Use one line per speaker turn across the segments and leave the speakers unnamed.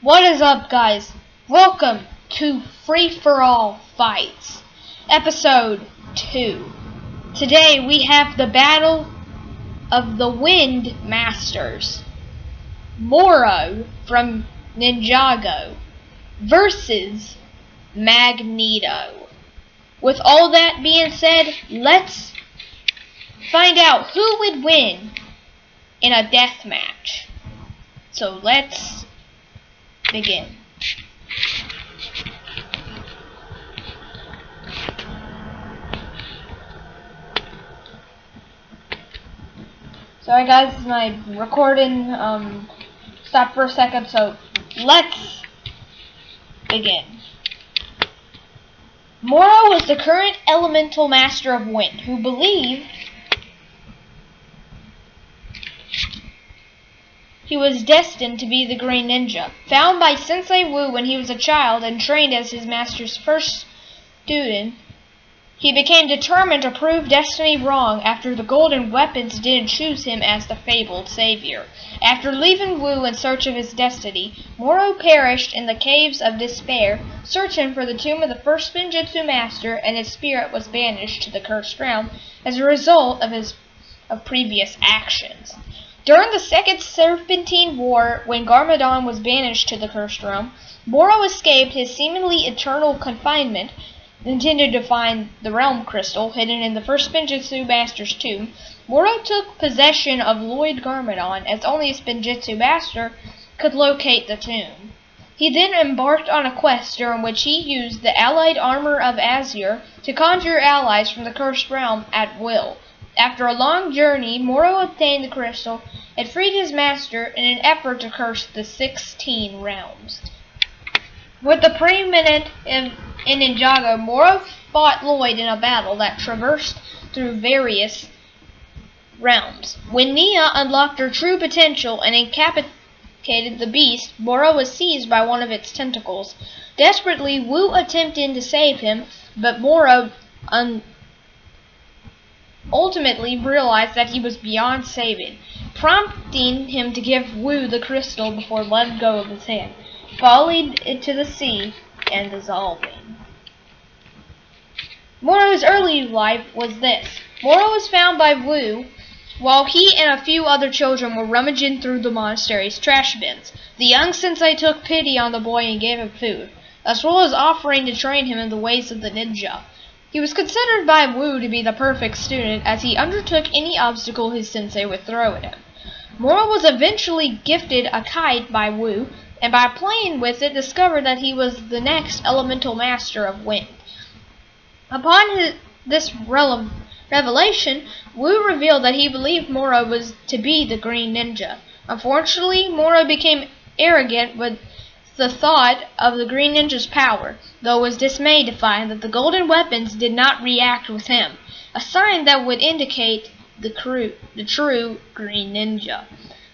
What is up, guys? Welcome to Free For All Fights, Episode 2. Today we have the Battle of the Wind Masters, Morro from Ninjago versus Magneto. With all that being said, let's find out who would win in a death match. So let's begin. Sorry guys, my recording stopped for a second, so let's begin. Morro was the current elemental master of wind, who believed he was destined to be the Green Ninja. Found by Sensei Wu when he was a child and trained as his master's first student, he became determined to prove destiny wrong after the golden weapons didn't choose him as the fabled savior. After leaving Wu in search of his destiny, Morro perished in the caves of despair, searching for the tomb of the first Spinjitzu master, and his spirit was banished to the cursed realm as a result of previous actions. During the Second Serpentine War, when Garmadon was banished to the Cursed Realm, Morro escaped his seemingly eternal confinement, intended to find the Realm Crystal hidden in the first Spinjitzu Master's tomb. Morro took possession of Lloyd Garmadon, as only a Spinjitzu Master could locate the tomb. He then embarked on a quest during which he used the allied armor of Azure to conjure allies from the Cursed Realm at will. After a long journey, Morro obtained the crystal and freed his master in an effort to curse the 16 realms. With the preeminent in Ninjago, Morro fought Lloyd in a battle that traversed through various realms. When Nia unlocked her true potential and incapacitated the beast, Morro was seized by one of its tentacles. Desperately, Wu attempted to save him, but Morro ultimately realized that he was beyond saving, prompting him to give Wu the crystal before letting go of his hand, falling into the sea and dissolving. Morro's early life was this. Morro was found by Wu while he and a few other children were rummaging through the monastery's trash bins. The young sensei took pity on the boy and gave him food, as well as offering to train him in the ways of the ninja. He was considered by Wu to be the perfect student, as he undertook any obstacle his sensei would throw at him. Morro was eventually gifted a kite by Wu, and by playing with it discovered that he was the next elemental master of wind. Upon this revelation, Wu revealed that he believed Morro was to be the Green Ninja. Unfortunately, Morro became arrogant with the thought of the Green Ninja's power, though was dismayed to find that the golden weapons did not react with him, a sign that would indicate the true Green Ninja.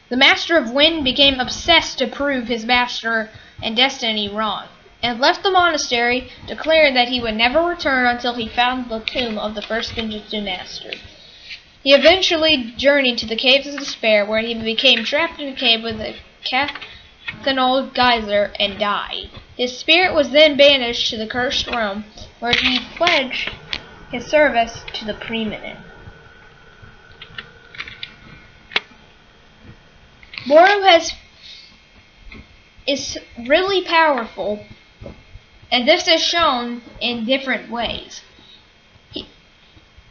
The Master of Wind became obsessed to prove his master and destiny wrong, and left the monastery, declaring that he would never return until he found the tomb of the first Spinjitzu Master. He eventually journeyed to the Caves of Despair, where he became trapped in a cave with a Fictional geyser and died. His spirit was then banished to the Cursed Realm, where he pledged his service to the preeminent. Morro is really powerful, and this is shown in different ways.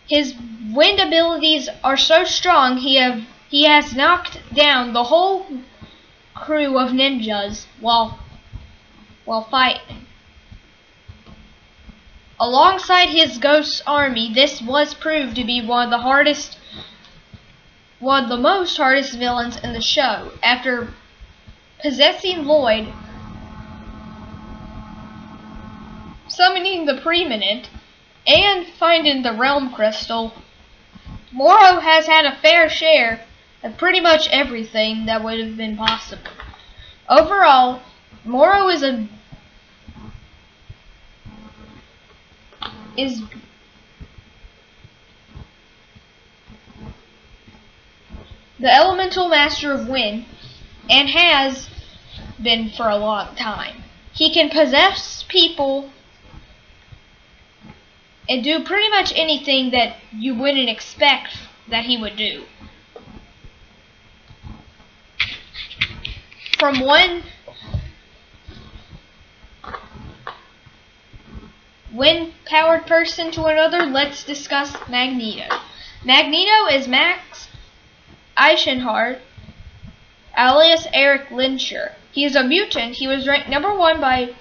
His wind abilities are so strong he has knocked down the whole crew of ninjas while fighting. Alongside his ghost army, this was proved to be one of the most hardest villains in the show. After possessing Lloyd, summoning the preeminent, and finding the Realm Crystal, Morro has had a fair share of pretty much everything that would have been possible. Overall, Morro is the elemental master of wind, and has been for a long time. He can possess people and do pretty much anything that you wouldn't expect that he would do. From one wind-powered person to another, let's discuss Magneto. Magneto is Max Eichenhardt, alias Eric Lyncher. He is a mutant. He was ranked #1 by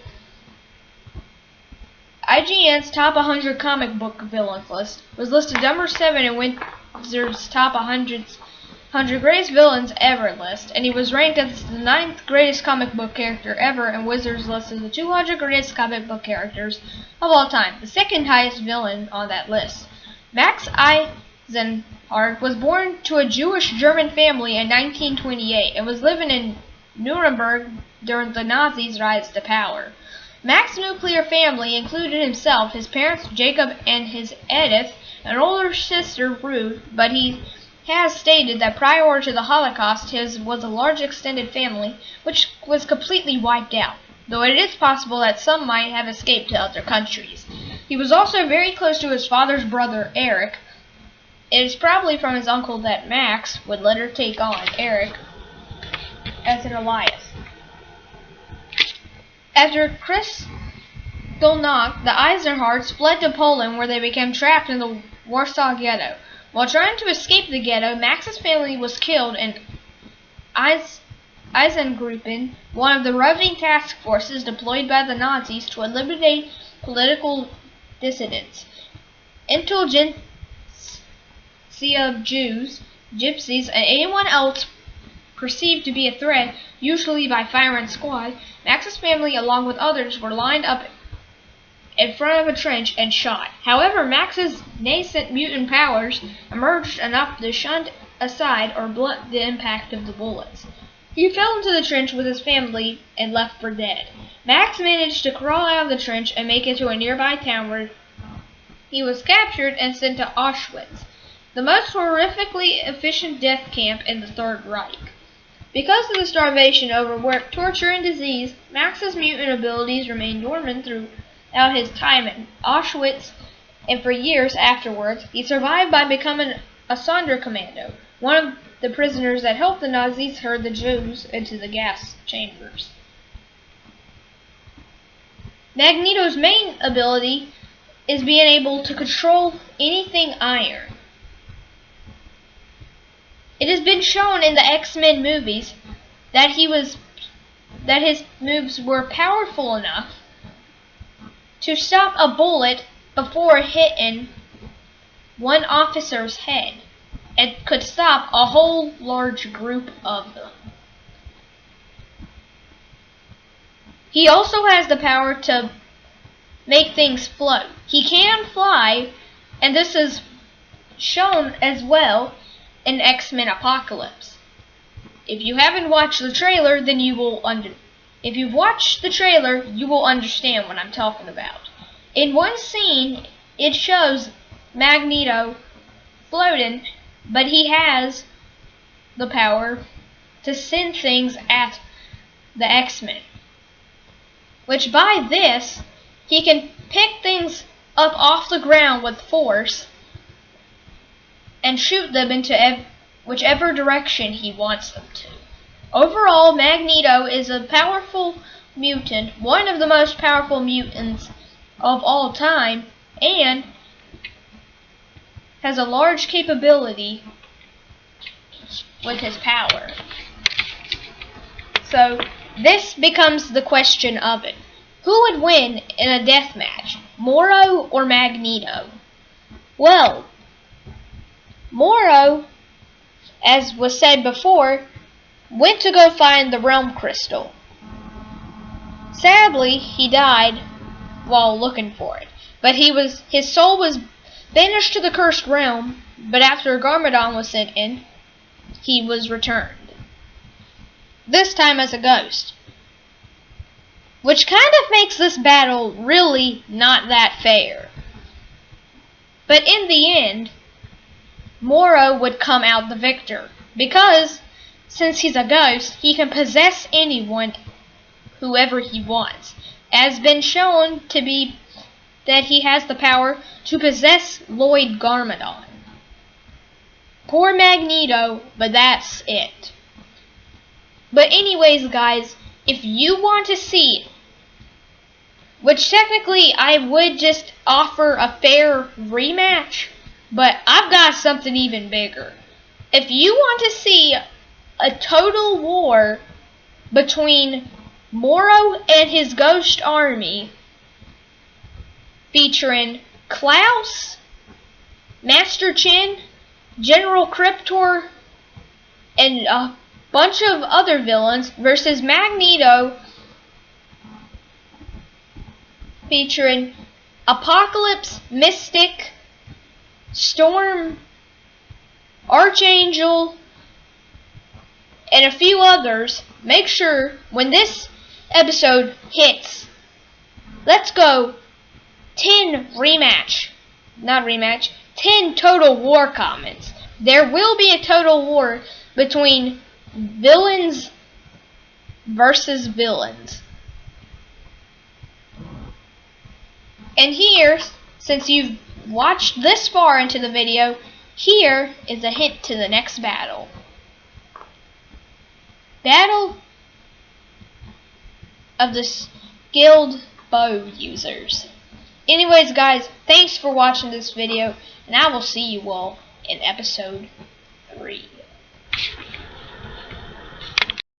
IGN's Top 100 Comic Book Villains list. Was listed #7 in Wizard's Top 100 Greatest Villains Ever list, and he was ranked as the 9th greatest comic book character ever in Wizard's list of the 200 greatest comic book characters of all time, the second highest villain on that list. Max Eisenhardt was born to a Jewish-German family in 1928 and was living in Nuremberg during the Nazis' rise to power. Max's nuclear family included himself, his parents Jacob and his Edith, an older sister Ruth, but he has stated that prior to the Holocaust his was a large extended family which was completely wiped out, though it is possible that some might have escaped to other countries. He was also very close to his father's brother Eric. It is probably from his uncle that Max would later take on Eric as an Elias. After Kristallnacht, the Eisenhardts fled to Poland, where they became trapped in the Warsaw Ghetto. While trying to escape the ghetto, Max's family was killed in Eisengruppen, one of the roving task forces deployed by the Nazis to eliminate political dissidents. Intelligentsia of Jews, Gypsies, and anyone else perceived to be a threat, usually by firing squad, Max's family, along with others, were lined up in front of a trench and shot. However, Max's nascent mutant powers emerged enough to shunt aside or blunt the impact of the bullets. He fell into the trench with his family and left for dead. Max managed to crawl out of the trench and make it to a nearby town where he was captured and sent to Auschwitz, the most horrifically efficient death camp in the Third Reich. Because of the starvation, overwork, torture, and disease, Max's mutant abilities remained dormant throughout his time in Auschwitz, and for years afterwards, he survived by becoming a Sonderkommando, one of the prisoners that helped the Nazis herd the Jews into the gas chambers. Magneto's main ability is being able to control anything iron. It has been shown in the X-Men movies that his moves were powerful enough to stop a bullet before hitting one officer's head, and could stop a whole large group of them. He also has the power to make things float. He can fly, and this is shown as well in X-Men Apocalypse. If you haven't watched the trailer, then you will If you've watched the trailer, you will understand what I'm talking about. In one scene, it shows Magneto floating, but he has the power to send things at the X-Men. Which by this, he can pick things up off the ground with force and shoot them into whichever direction he wants them to. Overall, Magneto is a powerful mutant, one of the most powerful mutants of all time, and has a large capability with his power. So, this becomes the question of it. Who would win in a death match, Morro or Magneto? Well, Morro, as was said before, went to go find the realm crystal. Sadly, he died while looking for it, but his soul was banished to the cursed realm, but after Garmadon was sent in, he was returned. This time as a ghost. Which kind of makes this battle really not that fair. But in the end, Morro would come out the victor, because since he's a ghost, he can possess anyone whoever he wants. Has been shown to be that he has the power to possess Lloyd Garmadon. Poor Magneto, but that's it. But anyways, guys, if you want to see, which technically I would just offer a fair rematch, but I've got something even bigger. If you want to see a total war between Morro and his ghost army, featuring Klaus, Master Chin, General Cryptor, and a bunch of other villains versus Magneto, featuring Apocalypse, Mystic, Storm, Archangel, and a few others. Make sure when this episode hits, let's go 10 10 total war comments. There will be a total war between villains versus villains. And here, since you've watched this far into the video, here is a hint to the next battle. Battle of the skilled bow users. Anyways, guys, thanks for watching this video, and I will see you all in episode 3.